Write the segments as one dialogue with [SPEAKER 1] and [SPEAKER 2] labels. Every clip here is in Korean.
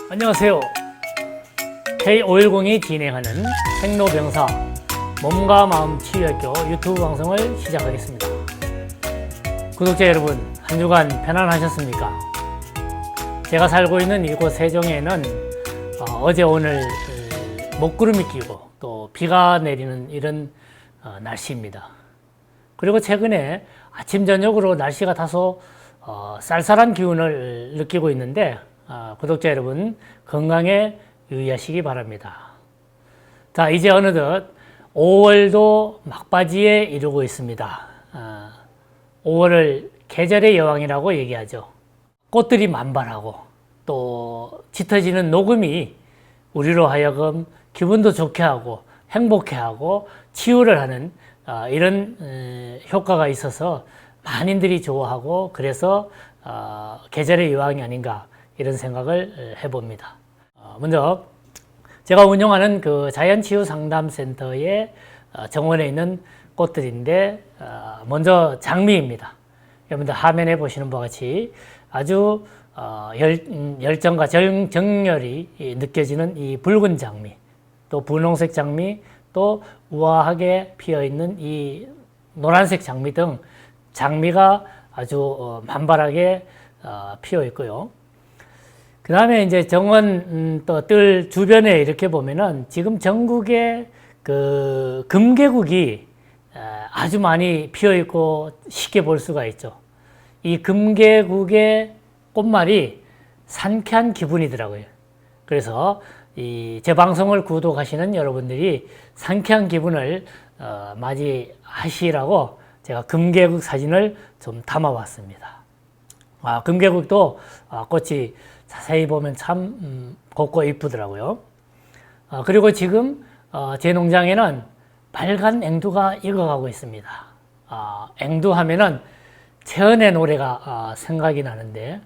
[SPEAKER 1] 안녕하세요. K510이 진행하는 생로병사 몸과 마음 치유학교 유튜브 방송을 시작하겠습니다. 구독자 여러분, 한 주간 편안하셨습니까? 제가 살고 있는 이곳 세종에는 어제 오늘 먹구름이 끼고 또 비가 내리는 이런 날씨입니다. 그리고 최근에 아침 저녁으로 날씨가 다소 쌀쌀한 기운을 느끼고 있는데 구독자 여러분, 건강에 유의하시기 바랍니다. 자, 이제 어느덧 5월도 막바지에 이르고 있습니다. 5월을 계절의 여왕이라고 얘기하죠. 꽃들이 만발하고 또 짙어지는 녹음이 우리로 하여금 기분도 좋게 하고 행복해 하고 치유를 하는 이런 효과가 있어서 많이들이 좋아하고, 그래서 계절의 여왕이 아닌가 이런 생각을 해봅니다. 먼저 제가 운영하는 그 자연치유상담센터의 정원에 있는 꽃들인데, 먼저 장미입니다. 여러분들 화면에 보시는 바와 같이 아주 열정과 정열이 느껴지는 이 붉은 장미, 또 분홍색 장미, 또 우아하게 피어있는 이 노란색 장미 등 장미가 아주 만발하게 피어 있고요. 그 다음에 이제 정원 또 뜰 주변에 이렇게 보면은 지금 전국에 그 금계국이 아주 많이 피어 있고 쉽게 볼 수가 있죠. 이 금계국의 꽃말이 상쾌한 기분이더라고요. 그래서 제 방송을 구독하시는 여러분들이 상쾌한 기분을 맞이하시라고 제가 금계국 사진을 좀 담아왔습니다. 금계국도 꽃이 자세히 보면 참 곱고 이쁘더라고요. 그리고 지금 제 농장에는 빨간 앵두가 익어가고 있습니다. 앵두 하면은 채은의 노래가 생각이 나는데,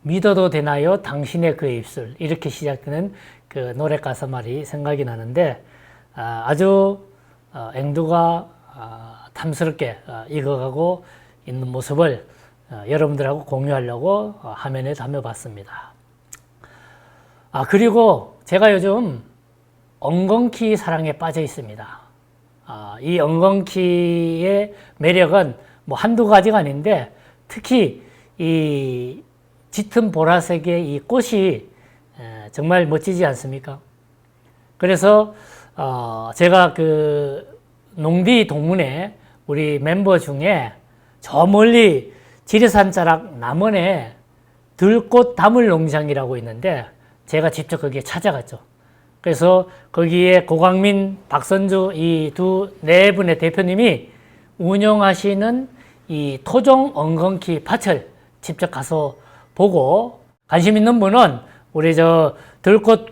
[SPEAKER 1] 믿어도 되나요 당신의 그 입술, 이렇게 시작되는 그 노래 가사말이 생각이 나는데, 아주 앵두가 탐스럽게 익어가고 있는 모습을 여러분들하고 공유하려고 화면에 담아봤습니다. 그리고 제가 요즘 엉겅퀴 사랑에 빠져 있습니다. 이 엉겅퀴의 매력은 뭐 한두 가지가 아닌데, 특히 이 짙은 보라색의 이 꽃이 정말 멋지지 않습니까? 그래서 제가 그 농디 동문회 우리 멤버 중에 저 멀리 지리산 자락 남원에 들꽃 다물 농장이라고 있는데, 제가 직접 거기에 찾아갔죠. 그래서 거기에 고광민, 박선주 이 네 분의 대표님이 운영하시는 이 토종 엉겅퀴 밭을 직접 가서 보고, 관심 있는 분은 우리 저 들꽃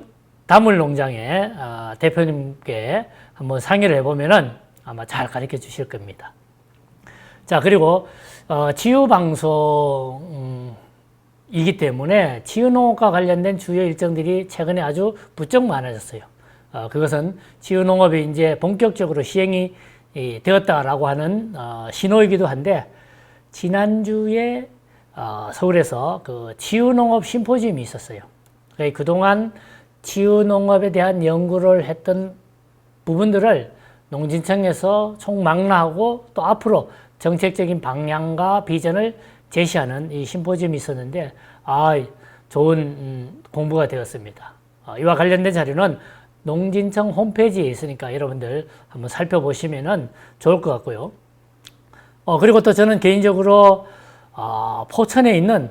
[SPEAKER 1] 다물 농장의 대표님께 한번 상의를 해보면은 아마 잘 가르쳐 주실 겁니다. 자, 그리고 치유방송이기 때문에 치유농업과 관련된 주요 일정들이 최근에 아주 부쩍 많아졌어요. 그것은 치유농업이 이제 본격적으로 시행이 되었다라고 하는 신호이기도 한데, 지난주에 서울에서 그 치유농업 심포지움이 있었어요. 그동안 치유농업에 대한 연구를 했던 부분들을 농진청에서 총망라하고 또 앞으로 정책적인 방향과 비전을 제시하는 이 심포지움이 있었는데, 좋은 공부가 되었습니다. 이와 관련된 자료는 농진청 홈페이지에 있으니까 여러분들 한번 살펴보시면 좋을 것 같고요. 그리고 또 저는 개인적으로 포천에 있는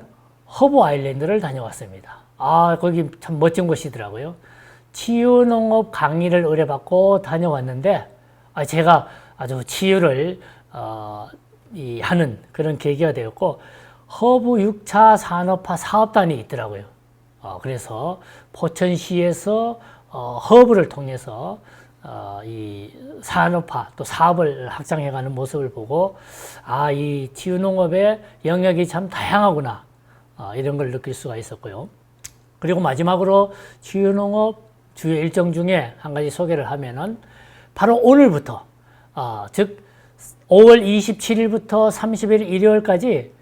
[SPEAKER 1] 허브 아일랜드를 다녀왔습니다. 거기 참 멋진 곳이더라고요. 치유농업 강의를 의뢰받고 다녀왔는데, 제가 아주 치유를 하는 그런 계기가 되었고, 허브 6차 산업화 사업단이 있더라고요. 그래서 포천시에서 허브를 통해서 이 산업화 또 사업을 확장해가는 모습을 보고, 이 치유농업의 영역이 참 다양하구나, 이런 걸 느낄 수가 있었고요. 그리고 마지막으로 치유농업 주요 일정 중에 한 가지 소개를 하면은, 바로 오늘부터 즉 5월 27일부터 30일 일요일까지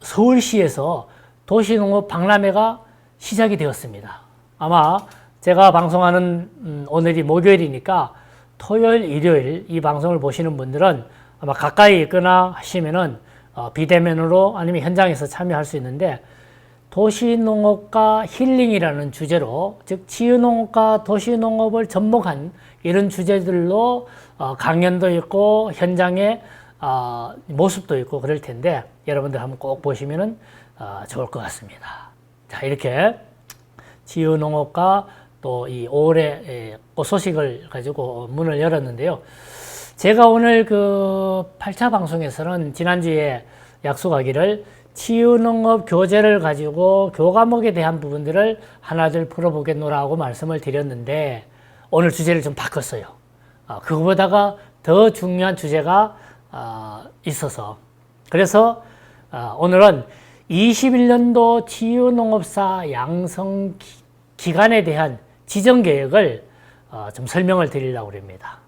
[SPEAKER 1] 서울시에서 도시농업 박람회가 시작이 되었습니다. 아마 제가 방송하는 오늘이 목요일이니까 토요일, 일요일 이 방송을 보시는 분들은 아마 가까이 있거나 하시면은 비대면으로 아니면 현장에서 참여할 수 있는데, 도시농업과 힐링이라는 주제로, 즉 치유농업과 도시농업을 접목한 이런 주제들로 강연도 있고 현장의 모습도 있고 그럴 텐데, 여러분들 한번 꼭 보시면은 좋을 것 같습니다. 자, 이렇게 치유농업과 또 이 5월의 꽃 소식을 가지고 문을 열었는데요. 제가 오늘 그 8차 방송에서는 지난주에 약속하기를 치유농업 교재를 가지고 교과목에 대한 부분들을 하나둘 풀어보겠노라고 말씀을 드렸는데, 오늘 주제를 좀 바꿨어요. 그거보다가 더 중요한 주제가 있어서, 그래서 오늘은 21년도 치유농업사 양성 기간에 대한 지정 계획을 좀 설명을 드리려고 합니다.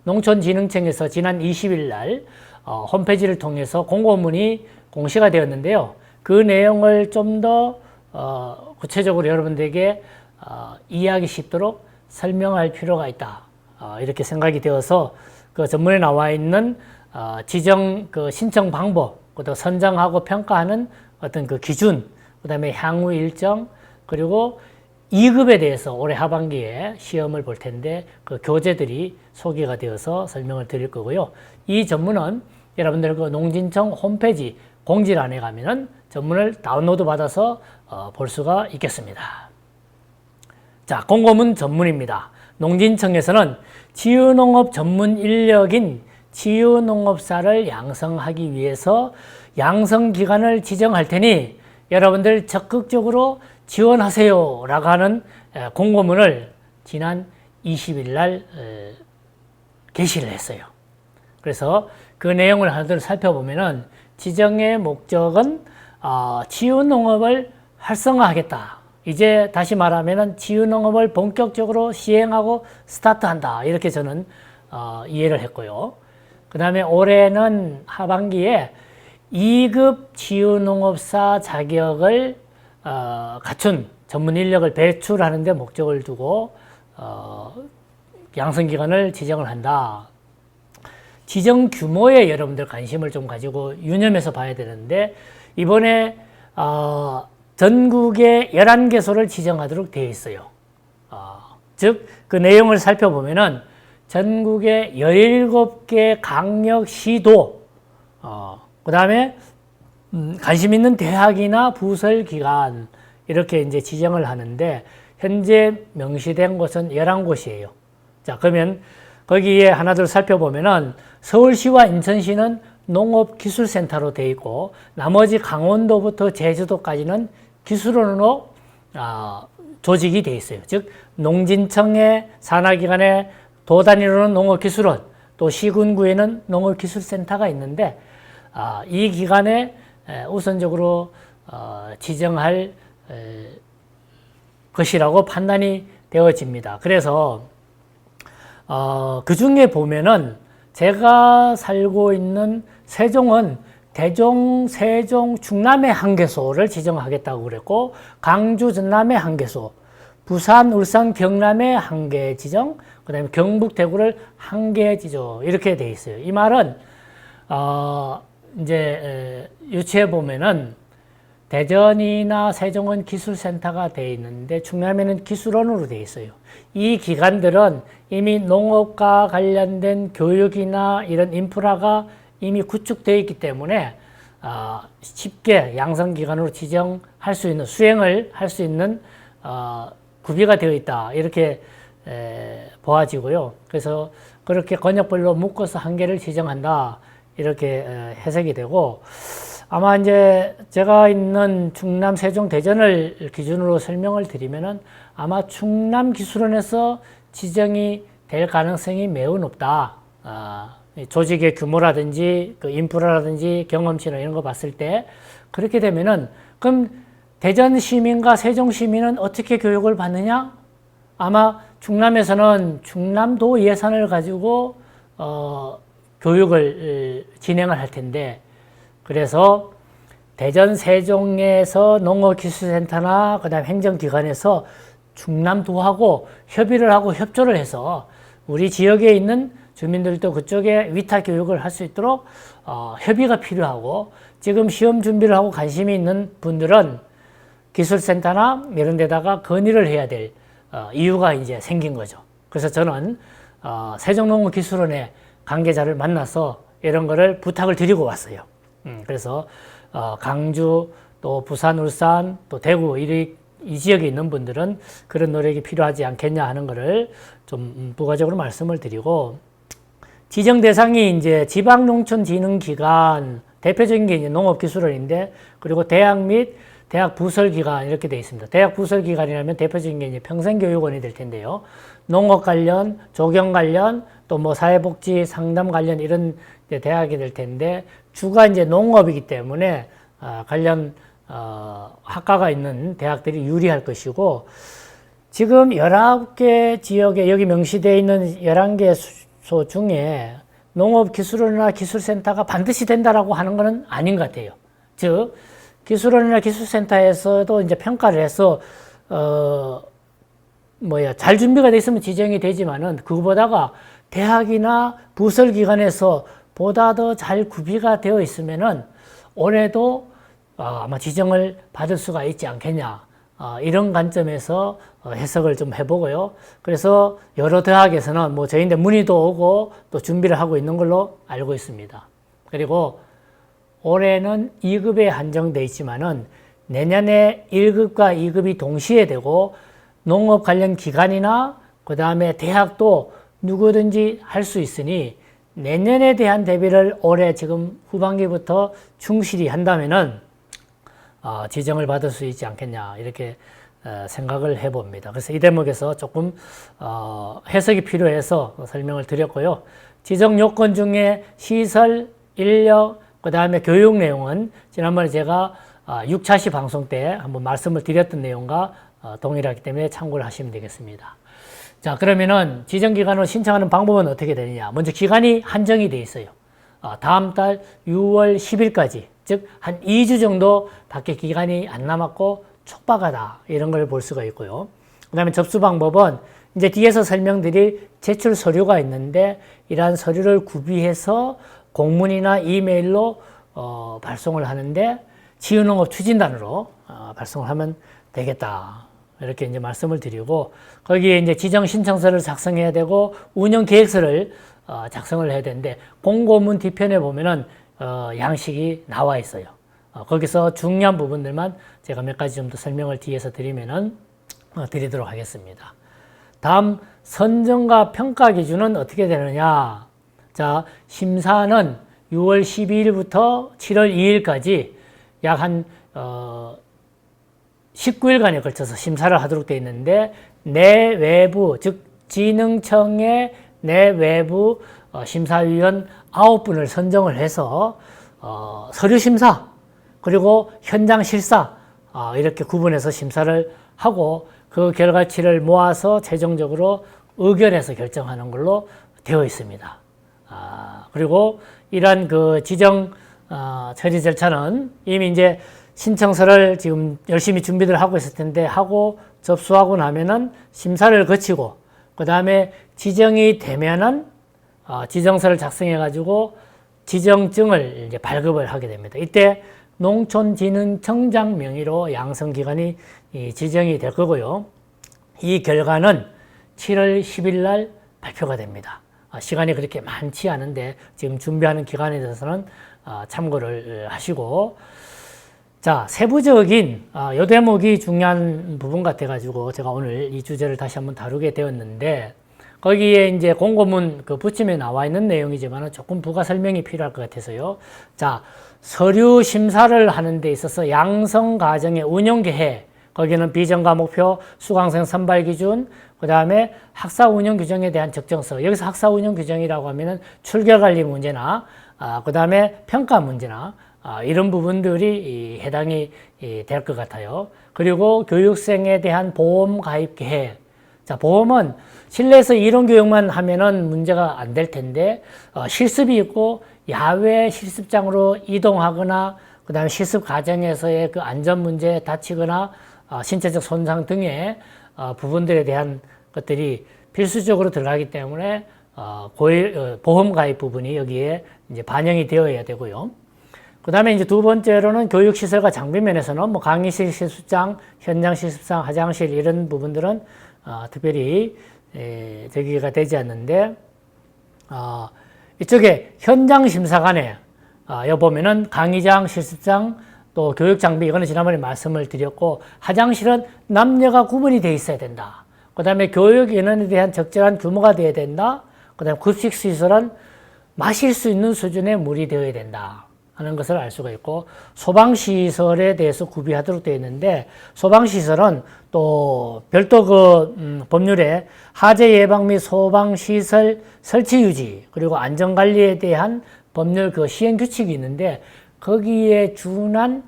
[SPEAKER 1] 농촌진흥청에서 지난 20일 날 홈페이지를 통해서 공고문이 공시가 되었는데요. 그 내용을 좀 더 구체적으로 여러분들에게 이해하기 쉽도록 설명할 필요가 있다. 이렇게 생각이 되어서 그 전문에 나와 있는 지정 그 신청 방법, 또 선정하고 평가하는 어떤 그 기준, 그 다음에 향후 일정, 그리고 2급에 대해서 올해 하반기에 시험을 볼 텐데 그 교재들이 소개가 되어서 설명을 드릴 거고요. 이 전문은 여러분들 그 농진청 홈페이지 공지란에 가면은 전문을 다운로드 받아서 볼 수가 있겠습니다. 자, 공고문 전문입니다. 농진청에서는 치유농업 전문 인력인 치유농업사를 양성하기 위해서 양성기간을 지정할 테니 여러분들 적극적으로 지원하세요 라고 하는 공고문을 지난 20일 날 게시를 했어요. 그래서 그 내용을 하나둘 살펴보면은, 지정의 목적은 치유농업을 활성화하겠다. 이제 다시 말하면은 치유농업을 본격적으로 시행하고 스타트한다. 이렇게 저는 이해를 했고요. 그 다음에 올해는 하반기에 2급 치유농업사 자격을 갖춘 전문 인력을 배출하는 데 목적을 두고 양성기간을 지정을 한다. 지정 규모에 여러분들 관심을 좀 가지고 유념해서 봐야 되는데, 이번에 전국에 11개소를 지정하도록 되어 있어요. 즉 그 내용을 살펴보면은 전국에 17개 강력시도, 그 다음에 관심 있는 대학이나 부설기관, 이렇게 이제 지정을 하는데, 현재 명시된 곳은 11곳이에요. 자, 그러면 거기에 하나둘 살펴보면은 서울시와 인천시는 농업기술센터로 되어 있고, 나머지 강원도부터 제주도까지는 기술원으로 조직이 되어 있어요. 즉 농진청의 산하기관의 도단위로는 농업기술원, 또 시군구에는 농업기술센터가 있는데, 이 기관에 우선적으로 지정할 것이라고 판단이 되어집니다. 그래서 그 중에 보면은 제가 살고 있는 세종은 대종, 세종, 충남의 한 개소를 지정하겠다고 그랬고, 강주, 전남의 한 개소, 부산, 울산, 경남의 한 개 지정, 그 다음에 경북, 대구를 한 개 지정, 이렇게 돼 있어요. 이 말은 이제 유추해 보면은 대전이나 세종은 기술센터가 되어 있는데 충남에는 기술원으로 되어 있어요. 이 기관들은 이미 농업과 관련된 교육이나 이런 인프라가 이미 구축되어 있기 때문에 쉽게 양성기관으로 지정할 수 있는, 수행을 할 수 있는 구비가 되어 있다. 이렇게 보아지고요. 그래서 그렇게 권역별로 묶어서 한 개를 지정한다. 이렇게 해석이 되고, 아마 이제 제가 있는 충남, 세종, 대전을 기준으로 설명을 드리면은 아마 충남기술원에서 지정이 될 가능성이 매우 높다. 조직의 규모라든지 그 인프라라든지 경험치나 이런 거 봤을 때 그렇게 되면은, 그럼 대전 시민과 세종 시민은 어떻게 교육을 받느냐? 아마 충남에서는 충남도 예산을 가지고 교육을 진행을 할 텐데, 그래서 대전 세종에서 농업기술센터나 그다음 행정기관에서 충남도하고 협의를 하고 협조를 해서 우리 지역에 있는 주민들도 그쪽에 위탁 교육을 할 수 있도록 협의가 필요하고, 지금 시험 준비를 하고 관심이 있는 분들은 기술센터나 이런 데다가 건의를 해야 될 이유가 이제 생긴 거죠. 그래서 저는 세종농업기술원의 관계자를 만나서 이런 거를 부탁을 드리고 왔어요. 그래서 강주, 또 부산, 울산, 또 대구 이 지역에 있는 분들은 그런 노력이 필요하지 않겠냐 하는 거를 좀 부가적으로 말씀을 드리고, 지정 대상이 이제 지방농촌진흥기관, 대표적인 게 이제 농업기술원인데, 그리고 대학 및 대학 부설기관 이렇게 되어 있습니다. 대학 부설기관이라면 대표적인 게 이제 평생교육원이 될 텐데요. 농업 관련, 조경 관련, 또 뭐 사회복지 상담 관련 이런 이제 대학이 될 텐데, 주가 이제 농업이기 때문에 관련 학과가 있는 대학들이 유리할 것이고, 지금 19개 지역에 여기 명시되어 있는 11개 소 중에 농업기술원이나 기술센터가 반드시 된다라고 하는 것은 아닌 것 같아요. 즉, 기술원이나 기술센터에서도 이제 평가를 해서, 잘 준비가 돼 있으면 지정이 되지만은, 그거보다가 대학이나 부설기관에서 보다 더 잘 구비가 되어 있으면은, 올해도 아마 지정을 받을 수가 있지 않겠냐. 이런 관점에서 해석을 좀 해보고요. 그래서 여러 대학에서는 뭐 저희인데 문의도 오고 또 준비를 하고 있는 걸로 알고 있습니다. 그리고 올해는 2급에 한정되어 있지만은 내년에 1급과 2급이 동시에 되고, 농업 관련 기관이나 그 다음에 대학도 누구든지 할 수 있으니 내년에 대한 대비를 올해 지금 후반기부터 충실히 한다면은 지정을 받을 수 있지 않겠냐, 이렇게 생각을 해봅니다. 그래서 이 대목에서 조금 해석이 필요해서 설명을 드렸고요. 지정 요건 중에 시설, 인력, 그 다음에 교육 내용은 지난번에 제가 6차시 방송 때 한번 말씀을 드렸던 내용과 동일하기 때문에 참고를 하시면 되겠습니다. 자, 그러면은 지정기관으로 신청하는 방법은 어떻게 되느냐. 먼저 기간이 한정이 되어 있어요. 다음 달 6월 10일까지, 즉 한 2주 정도 밖에 기간이 안 남았고 촉박하다, 이런 걸 볼 수가 있고요. 그 다음에 접수 방법은 이제 뒤에서 설명드릴 제출 서류가 있는데, 이러한 서류를 구비해서 공문이나 이메일로 발송을 하는데, 지유농업 추진단으로 발송을 하면 되겠다, 이렇게 이제 말씀을 드리고, 거기에 이제 지정 신청서를 작성해야 되고 운영 계획서를 작성을 해야 되는데, 공고문 뒤편에 보면은 양식이 나와 있어요. 거기서 중요한 부분들만 제가 몇 가지 좀 더 설명을 뒤에서 드리면은 드리도록 하겠습니다. 다음, 선정과 평가 기준은 어떻게 되느냐. 자, 심사는 6월 12일부터 7월 2일까지 약 한 19일간에 걸쳐서 심사를 하도록 되어 있는데, 내외부, 즉 진흥청의 내외부 심사위원 9분을 선정을 해서 서류 심사, 그리고 현장 실사, 이렇게 구분해서 심사를 하고, 그 결과치를 모아서 최종적으로 의결해서 결정하는 걸로 되어 있습니다. 그리고 이러한 그 지정 처리 절차는 이미 이제 신청서를 지금 열심히 준비를 하고 있을 텐데, 하고 접수하고 나면은 심사를 거치고, 그 다음에 지정이 되면은 지정서를 작성해 가지고 지정증을 이제 발급을 하게 됩니다. 이때 농촌진흥청장 명의로 양성기관이 지정이 될 거고요. 이 결과는 7월 10일 날 발표가 됩니다. 시간이 그렇게 많지 않은데 지금 준비하는 기간에 대해서는 참고를 하시고, 자, 세부적인 요 대목이 중요한 부분 같아 가지고 제가 오늘 이 주제를 다시 한번 다루게 되었는데, 거기에 이제 공고문 그 부침에 나와 있는 내용이지만 조금 부가 설명이 필요할 것 같아서요. 자, 서류 심사를 하는 데 있어서 양성 과정의 운영 계획, 거기는 비전과 목표, 수강생 선발 기준, 그 다음에 학사 운영 규정에 대한 적정성. 여기서 학사 운영 규정이라고 하면은 출결 관리 문제나 그 다음에 평가 문제나 이런 부분들이 해당이 될 것 같아요. 그리고 교육생에 대한 보험 가입 계획, 자, 보험은 실내에서 이론 교육만 하면은 문제가 안 될 텐데, 실습이 있고, 야외 실습장으로 이동하거나, 그 다음에 실습 과정에서의 그 안전 문제 다치거나, 신체적 손상 등의 부분들에 대한 것들이 필수적으로 들어가기 때문에, 보험 가입 부분이 여기에 이제 반영이 되어야 되고요. 그 다음에 이제 두 번째로는 교육시설과 장비 면에서는 뭐 강의실, 실습장, 현장 실습장, 화장실 이런 부분들은 특별히 저기가 되지 않는데, 이쪽에 현장 심사관에 여기 보면은 강의장, 실습장, 또 교육 장비 이거는 지난번에 말씀을 드렸고, 화장실은 남녀가 구분이 돼 있어야 된다. 그 다음에 교육 인원에 대한 적절한 규모가 되어야 된다. 그 다음에 급식 시설은 마실 수 있는 수준의 물이 되어야 된다 하는 것을 알 수가 있고, 소방시설에 대해서 구비하도록 되어 있는데, 소방시설은 또 별도 법률에 화재 예방 및 소방시설 설치 유지 그리고 안전관리에 대한 법률 시행 규칙이 있는데, 거기에 준한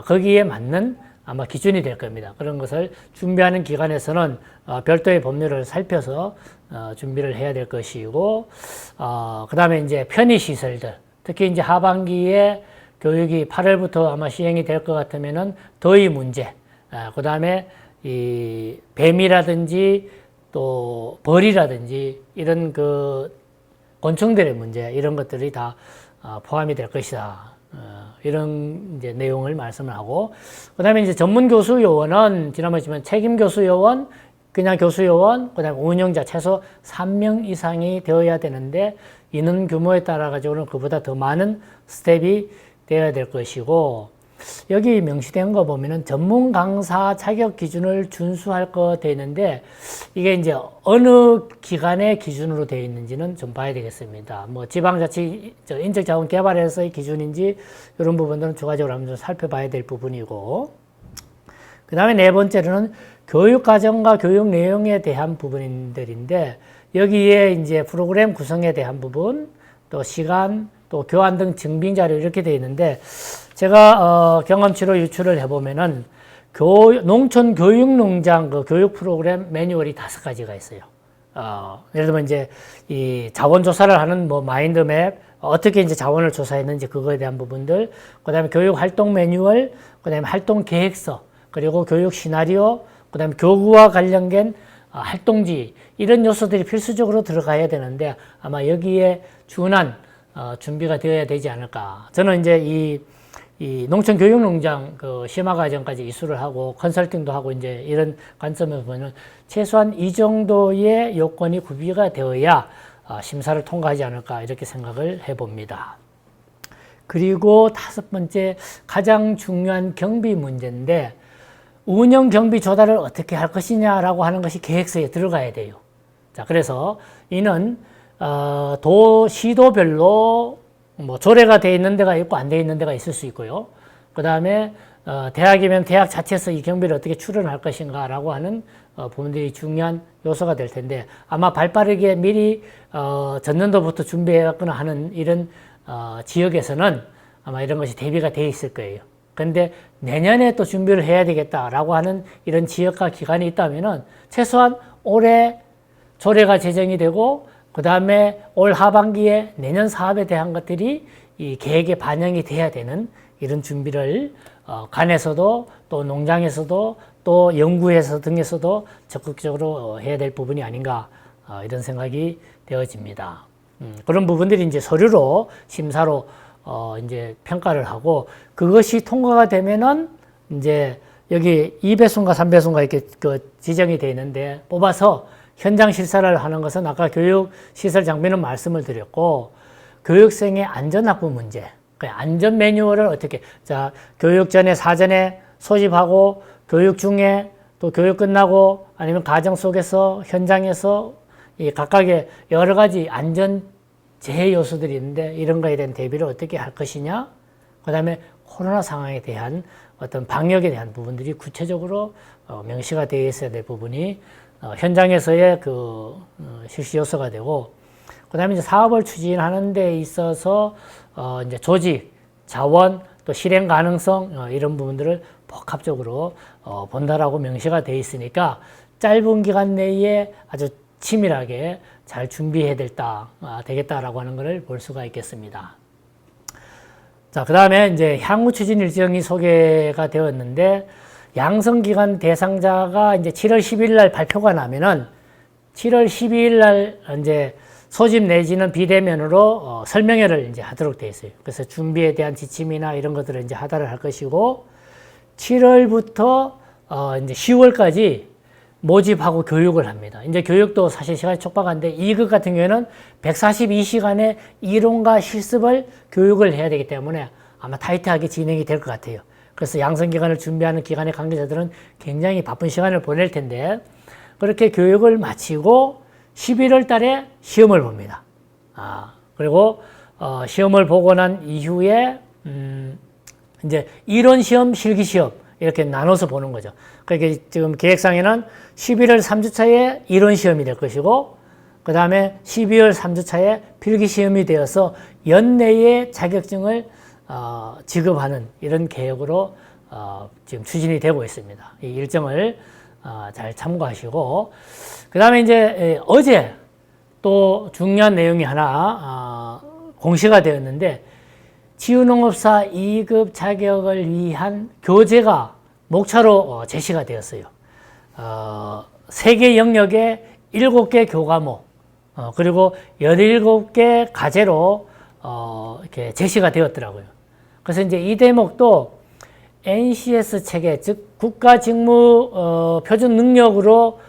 [SPEAKER 1] 거기에 맞는 아마 기준이 될 겁니다. 그런 것을 준비하는 기관에서는 별도의 법률을 살펴서 준비를 해야 될 것이고, 그 다음에 이제 편의시설들, 특히 이제 하반기에 교육이 8월부터 아마 시행이 될 것 같으면은 더위 문제, 그 다음에 이 뱀이라든지 또 벌이라든지 이런 곤충들의 문제, 이런 것들이 다 포함이 될 것이다. 이런 이제 내용을 말씀을 하고, 그 다음에 이제 전문 교수 요원은 지난번에 했지만 책임 교수 요원, 그냥 교수 요원, 그 다음에 운영자 최소 3명 이상이 되어야 되는데, 인원 규모에 따라 가지고는 그보다 더 많은 스텝이 되어야 될 것이고, 여기 명시된 거 보면은 전문 강사 자격 기준을 준수할 거 되어 있는데, 이게 이제 어느 기관의 기준으로 되어 있는지는 좀 봐야 되겠습니다. 뭐 지방자치 인적자원 개발에서의 기준인지 이런 부분들은 추가적으로 한번 좀 살펴봐야 될 부분이고, 그 다음에 네 번째로는 교육 과정과 교육 내용에 대한 부분들인데, 여기에 이제 프로그램 구성에 대한 부분, 또 시간, 또 교환 등 증빙 자료 이렇게 되어 있는데, 제가 경험치로 유출을 해보면은 농촌 교육농장 교육 프로그램 매뉴얼이 5가지가 있어요. 예를 들면 이제 이 자원 조사를 하는 뭐 마인드맵, 어떻게 이제 자원을 조사했는지 그거에 대한 부분들, 그다음에 교육 활동 매뉴얼, 그다음에 활동 계획서, 그리고 교육 시나리오, 그다음에 교구와 관련된 활동지, 이런 요소들이 필수적으로 들어가야 되는데, 아마 여기에 준한 준비가 되어야 되지 않을까. 저는 이제 이 농촌 교육 농장 심화 과정까지 이수를 하고 컨설팅도 하고 이제 이런 관점에서 보면 최소한 이 정도의 요건이 구비가 되어야 심사를 통과하지 않을까, 이렇게 생각을 해봅니다. 그리고 5번째, 가장 중요한 경비 문제인데, 운영 경비 조달을 어떻게 할 것이냐라고 하는 것이 계획서에 들어가야 돼요. 자, 그래서 이는 시도별로 뭐 조례가 돼 있는 데가 있고 안 돼 있는 데가 있을 수 있고요. 그 다음에 대학이면 대학 자체에서 이 경비를 어떻게 출원할 것인가라고 하는 부분들이 중요한 요소가 될 텐데, 아마 발빠르게 미리 전년도부터 준비해왔거나 하는 이런 지역에서는 아마 이런 것이 대비가 돼 있을 거예요. 그런데 내년에 또 준비를 해야 되겠다라고 하는 이런 지역과 기관이 있다면은 최소한 올해 조례가 제정이 되고, 그 다음에 올 하반기에 내년 사업에 대한 것들이 이 계획에 반영이 돼야 되는 이런 준비를 관에서도 또 농장에서도 또 연구에서 등에서도 적극적으로 해야 될 부분이 아닌가, 이런 생각이 되어집니다. 그런 부분들이 이제 서류로 심사로 이제 평가를 하고, 그것이 통과가 되면은 이제 여기 2배수인가 3배수인가 이렇게 지정이 되어 있는데, 뽑아서 현장 실사를 하는 것은 아까 교육시설 장비는 말씀을 드렸고, 교육생의 안전학부 문제, 안전 매뉴얼을 어떻게, 자, 교육 전에 사전에 소집하고, 교육 중에 또 교육 끝나고, 아니면 가정 속에서, 현장에서 이 각각의 여러 가지 안전 재해 요소들이 있는데, 이런 거에 대한 대비를 어떻게 할 것이냐, 그 다음에 코로나 상황에 대한 어떤 방역에 대한 부분들이 구체적으로 명시가 되어 있어야 될 부분이 현장에서의 실시 요소가 되고, 그 다음에 이제 사업을 추진하는 데 있어서 이제 조직, 자원, 또 실행 가능성, 이런 부분들을 복합적으로 본다라고 명시가 되어 있으니까, 짧은 기간 내에 아주 치밀하게 잘 준비해야 되겠다라고 하는 것을 볼 수가 있겠습니다. 자, 그 다음에 이제 향후 추진 일정이 소개가 되었는데, 양성기간 대상자가 이제 7월 10일 날 발표가 나면은 7월 12일 날 이제 소집 내지는 비대면으로 설명회를 이제 하도록 되어 있어요. 그래서 준비에 대한 지침이나 이런 것들을 이제 하달을 할 것이고, 7월부터 이제 10월까지 모집하고 교육을 합니다. 이제 교육도 사실 시간이 촉박한데 2급 같은 경우에는 142시간의 이론과 실습을 교육을 해야 되기 때문에 아마 타이트하게 진행이 될 것 같아요. 그래서 양성기간을 준비하는 기관의 관계자들은 굉장히 바쁜 시간을 보낼 텐데, 그렇게 교육을 마치고 11월 달에 시험을 봅니다. 그리고 시험을 보고 난 이후에 이제 이론 시험, 실기 시험 이렇게 나눠서 보는 거죠. 그러니까 지금 계획상에는 11월 3주차에 이론 시험이 될 것이고, 그 다음에 12월 3주차에 필기 시험이 되어서 연내에 자격증을 지급하는 이런 계획으로 지금 추진이 되고 있습니다. 이 일정을 잘 참고하시고, 그 다음에 이제 어제 또 중요한 내용이 하나 공시가 되었는데, 지유농업사 2급 자격을 위한 교재가 목차로 제시가 되었어요. 3개 영역에 7개 교과목, 그리고 17개 과제로 이렇게 제시가 되었더라고요. 그래서 이제 이 대목도 NCS 체계, 즉 국가직무 표준 능력으로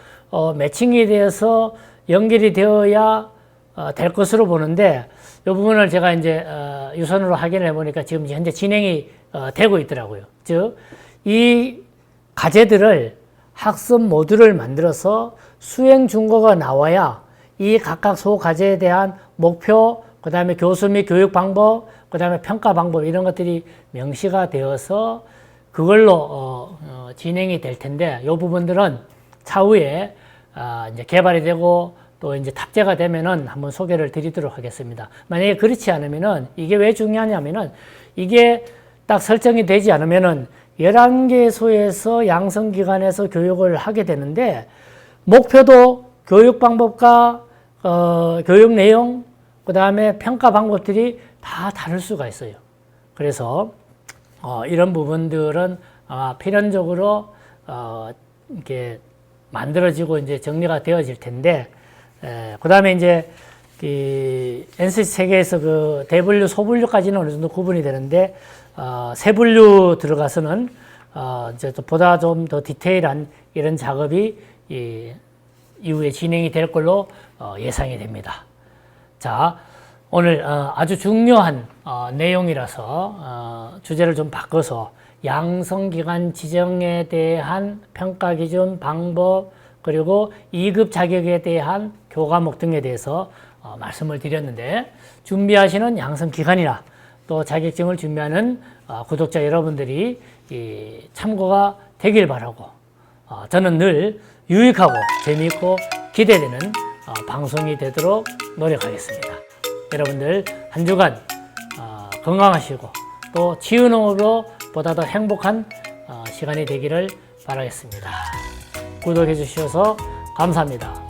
[SPEAKER 1] 매칭이 되어서 연결이 되어야 될 것으로 보는데, 이 부분을 제가 이제 유선으로 확인을 해보니까 지금 현재 진행이 되고 있더라고요. 즉, 이 과제들을 학습 모듈을 만들어서 수행 준거가 나와야 이 각각 소과제에 대한 목표, 그 다음에 교수 및 교육 방법, 그 다음에 평가 방법 이런 것들이 명시가 되어서 그걸로 진행이 될 텐데, 이 부분들은 차후에 이제 개발이 되고 또 이제 탑재가 되면은 한번 소개를 드리도록 하겠습니다. 만약에 그렇지 않으면은 이게 왜 중요하냐면은, 이게 딱 설정이 되지 않으면은 11개소에서 양성기관에서 교육을 하게 되는데, 목표도 교육 방법과 교육 내용, 그 다음에 평가 방법들이 다 다를 수가 있어요. 그래서 이런 부분들은 필연적으로 이렇게 만들어지고 이제 정리가 되어질 텐데, 그 다음에 이제 NCS 체계에서 그 대분류, 소분류까지는 어느 정도 구분이 되는데, 세분류 들어가서는 이제 또 보다 좀 더 디테일한 이런 작업이 이후에 진행이 될 걸로 예상이 됩니다. 자, 오늘 아주 중요한 내용이라서 주제를 좀 바꿔서 양성기관 지정에 대한 평가 기준, 방법, 그리고 2급 자격에 대한 교과목 등에 대해서 말씀을 드렸는데, 준비하시는 양성기관이나 또 자격증을 준비하는 구독자 여러분들이 참고가 되길 바라고, 저는 늘 유익하고 재미있고 기대되는 방송이 되도록 노력하겠습니다. 여러분들 한 주간 건강하시고 또 지유농업으로 보다 더 행복한 시간이 되기를 바라겠습니다. 구독해 주셔서 감사합니다.